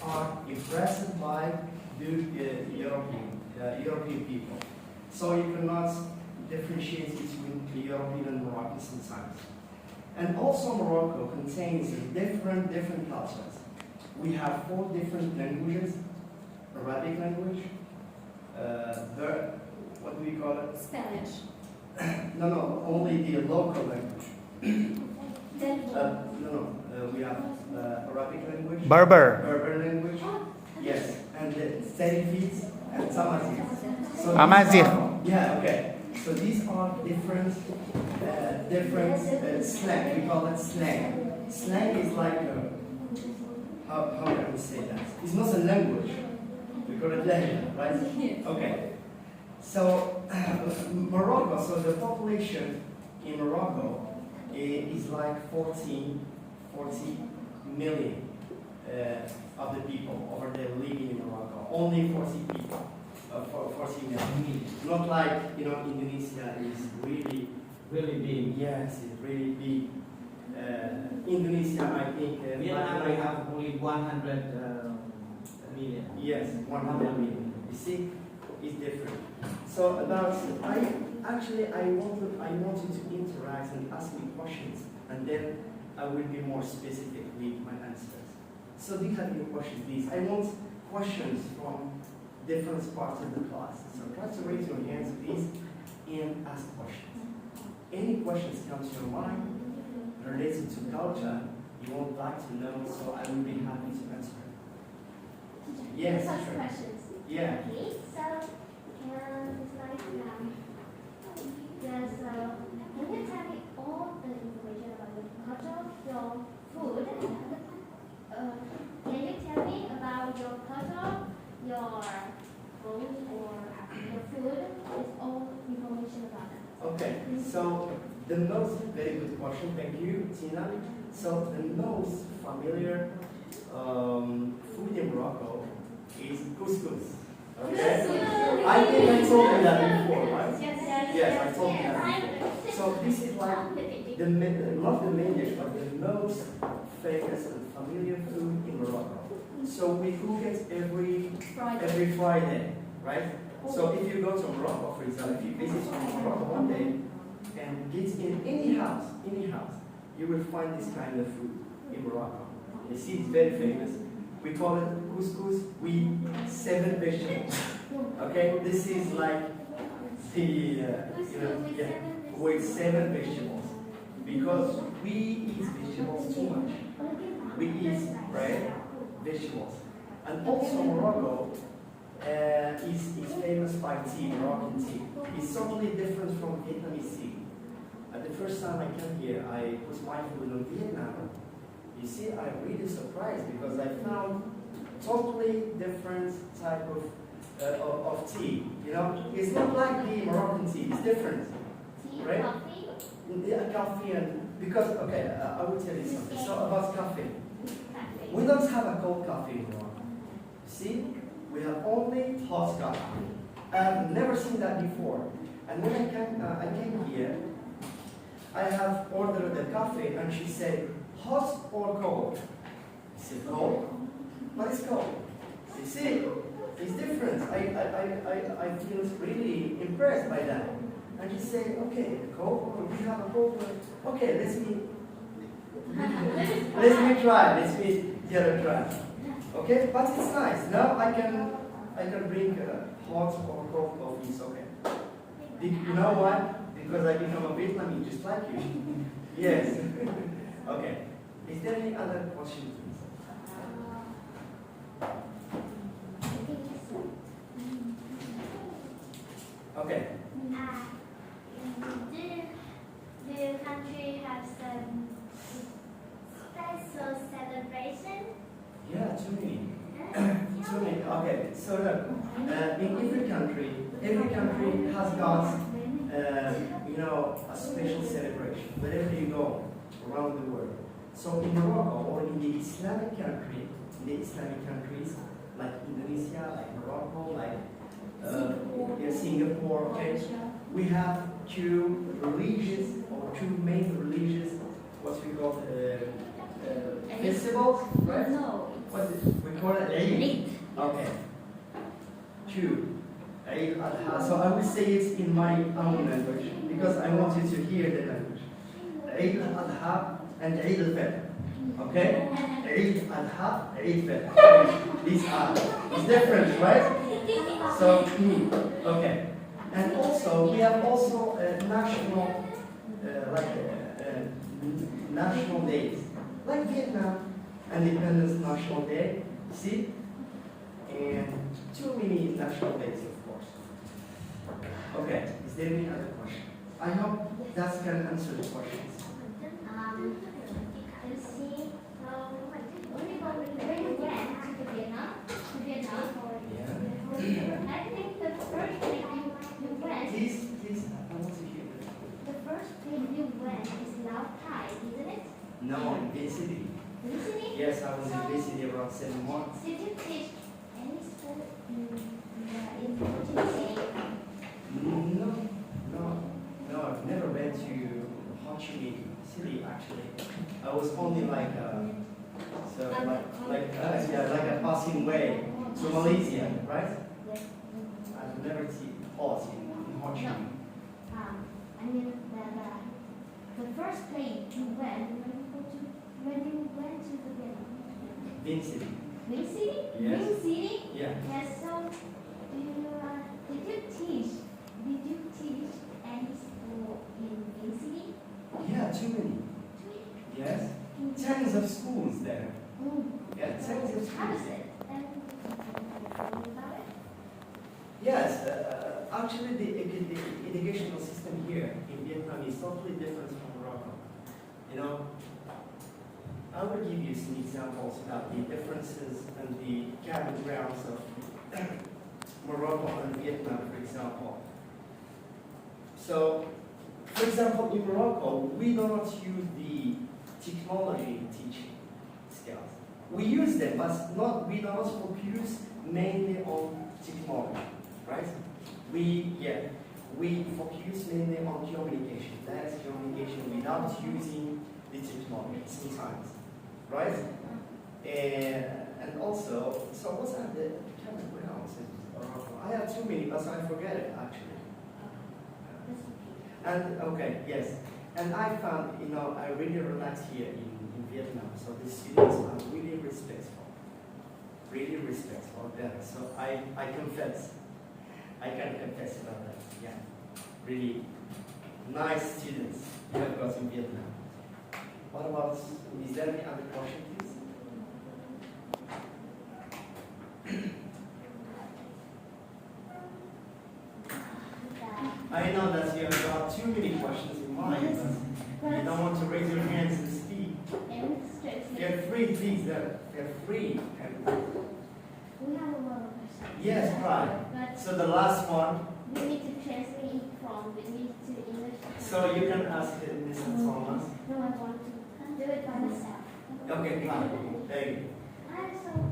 are impressed by the European people. So you cannot differentiate between the European and Moroccan sometimes. And also Morocco contains different cultures. We have 4 different languages: Arabic language, what do we call it? Spanish. No, only the local language. We have Arabic language. Berber language. Yes, and Serifis and Tamazigh. So yeah, okay. So these are different slang. We call it slang. Slang is like how can we say that? It's not a language. We call it language, right? Okay. So Morocco. So the population in Morocco is like 40 million of the people over there living in Morocco. Only 40 people. 40 million. Not like, Indonesia is really big. Yes, it's really big. Indonesia, I think. Vietnam, we have only 100 million. Yes, 100 million. You see, it's different. So I wanted to interact and ask me questions, and then I will be more specific with my answers. So do you have any questions, please? I want questions from different parts of the class. So try to raise your hands, please, and ask questions. Any questions come to your mind related to culture you would like to know, so I will be happy to answer. Yes, Such sure. questions. Yeah. Okay, so can you tell me all the information about your culture, your food? Can you tell me about your culture, your food, or your food? It's all information about that. Okay, so the most very good question, thank you, Tina. So the most familiar food in Morocco is couscous. Okay? I think I told you that before, right? Yes, I told you that before. So this is like not the main dish, but the most famous and familiar food in Morocco. So we cook it every Friday, right? So if you go to Morocco, for example, if you visit Morocco one day and get in any house, you will find this kind of food in Morocco. You see, it's very famous. We call it couscous with 7 vegetables. Okay, this is like the with 7 vegetables, because we eat vegetables too much. We eat bread, vegetables, and also Morocco is famous by tea, Moroccan tea. It's totally different from Vietnamese tea. At the first time I came here, I put my food on Vietnam. You see, I'm really surprised because I found totally different type of tea. It's not like the Moroccan tea. It's different, right? Coffee? Yeah, coffee because I will tell you something. So about coffee, we don't have a cold coffee in Morocco. See, we have only hot coffee. I've never seen that before. And when I came here, I have ordered the coffee, and she said, hot or cold? I said, cold. But it's cold. You see, it's different. I feel really impressed by that. And she said, okay, cold, we have a cold one. Okay, let me try. Let me get a try. Okay, but it's nice. Now I can drink hot or cold coffee. It's okay. You know why? Because I become a Vietnamese just like you. Yes. Okay. Is there any other question, please? Okay. Do your country have some special celebration? Yeah, too many. Too many. Okay. So look, in every country has got a special celebration wherever you go around the world. So in Morocco or in the Islamic countries like Indonesia, like Morocco, like Singapore, okay, we have two main religious, what we call festivals, right? No. We call it Okay. 2. Eid al-Adha. So I will say it in my own language because I want you to hear the language. Eid al-Adha and Eid al-Fitr. Okay? Eid al-Adha, Eid al-Fitr. These are. It's different, right? So, okay. And also, we have also national, national days. Like Vietnam, Independence National Day. See? And too many national days, of course. Okay, is there any other question? I hope that can answer the questions. You see, when you went to Vietnam, Yeah. I think the first place you went, Please, I want to hear that. the first place you went is Lao Cai, isn't it? No, in Bay City. Listening? Yes, I was in Bay City around 7 months. Did you teach any school in Ho Chi Minh? No, I've never been to Ho Chi Minh City actually. I was only like a passing way to Malaysia, right? Yes. I've never taught in Ho Chi Minh. I mean the first place you went when you went to the Vietnam. Vin City. Vin City? Yes. Vin City? Yeah. Yes. So did you teach any school in Vin City? Yeah, too many. Yes. Tons of schools there. Yeah, tons of How schools. is it? And about it? Yes, actually the educational system here in Vietnam is totally different from Morocco. You know, I will give you some examples about the differences and the common grounds of Morocco and Vietnam, for example. So, for example, in Morocco, we do not use the technology teaching skills. We use them, but we do not focus mainly on technology, right? We focus mainly on communication. That is communication without using the technology sometimes, right? And also, so what's that the common grounds in Morocco? I have too many, but I forget it actually. And okay, yes. And I found, I really relax here in Vietnam. So the students are really respectful there. So I confess, I can confess about that. Yeah, really nice students you have got in Vietnam. What about, is there any other question, please? I know that you have got too many questions in mind, but you don't want to raise your hands and speak. They're free, please. They're free. We have a lot of questions. Yes, right. But So the last one. we need to translate from Vietnamese to English. So you can ask Mr. Thomas. No, I want to do it by myself. Okay, fine. There you go. I'm so